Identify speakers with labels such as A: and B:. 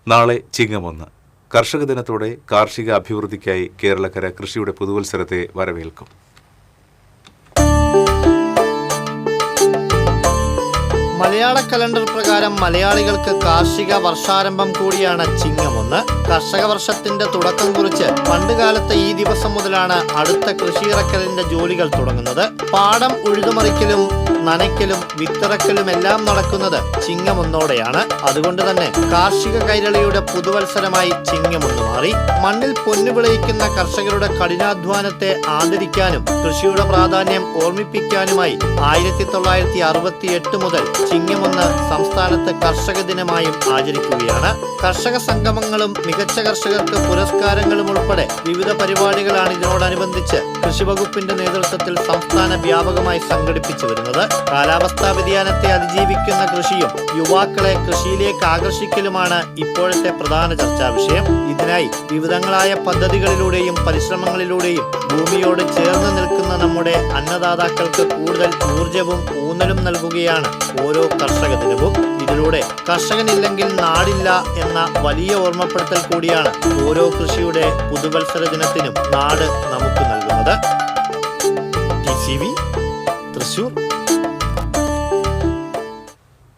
A: നാളെ ചിങ്ങം 1. കർഷക ദിനത്തോടെ കാർഷിക അഭിവൃദ്ധിക്കായി കേരളക്കര കൃഷിയുടെ പുതുവത്സരത്തെ വരവേൽക്കും.
B: മലയാള കലണ്ടർ പ്രകാരം മലയാളികൾക്ക് കാർഷിക വർഷാരംഭം കൂടിയാണ് ചിങ്ങം 1. കർഷക വർഷത്തിന്റെ തുടക്കം കുറിച്ച് പണ്ടുകാലത്ത് ഈ ദിവസം മുതലാണ് അടുത്ത കൃഷിയിറക്കലിന്റെ ജോലികൾ തുടങ്ങുന്നത്. പാടം ഉഴുതുമറിക്കലും നനയ്ക്കലും വിത്തിറക്കലും എല്ലാം നടക്കുന്നത് ചിങ്ങം 1 അതുകൊണ്ട് തന്നെ കാർഷിക കൈരളിയുടെ പുതുവത്സരമായി ചിങ്ങം 1 മാറി. മണ്ണിൽ പൊന്നു വിളയിക്കുന്ന കർഷകരുടെ കഠിനാധ്വാനത്തെ ആദരിക്കാനും കൃഷിയുടെ പ്രാധാന്യം ഓർമ്മിപ്പിക്കാനുമായി 1968 മുതൽ ചിങ്ങം 1 സംസ്ഥാനത്ത് കർഷക ദിനമായും ആചരിക്കുകയാണ്. കർഷക സംഗമങ്ങളും മികച്ച കർഷകർക്ക് പുരസ്കാരങ്ങളും ഉൾപ്പെടെ വിവിധ പരിപാടികളാണ് ഇതിനോടനുബന്ധിച്ച് കൃഷിവകുപ്പിന്റെ നേതൃത്വത്തിൽ സംസ്ഥാന വ്യാപകമായി സംഘടിപ്പിച്ചു വരുന്നത്. കാലാവസ്ഥാ വ്യതിയാനത്തെ അതിജീവിക്കുന്ന കൃഷിയും യുവാക്കളെ കൃഷിയിലേക്ക് ആകർഷിക്കലുമാണ് ഇപ്പോഴത്തെ പ്രധാന ചർച്ചാ വിഷയം. ഇതിനായി വിവിധങ്ങളായ പദ്ധതികളിലൂടെയും പരിശ്രമങ്ങളിലൂടെയും ഭൂമിയോട് ചേർന്ന് നിൽക്കുന്ന നമ്മുടെ അന്നദാതാക്കൾക്ക് കൂടുതൽ ഊർജവും ഊന്നലും നൽകുകയാണ് ഓരോ കർഷക ദിനവും. ഇതിലൂടെ കർഷകനില്ലെങ്കിൽ നാടില്ല എന്ന വലിയ ഓർമ്മപ്പെടുത്തൽ കൂടിയാണ് ഓരോ കൃഷിയുടെ പുതുവത്സര ദിനത്തിനും നാട് നമുക്ക് നൽകുന്നത്. TCV തൃശൂർ.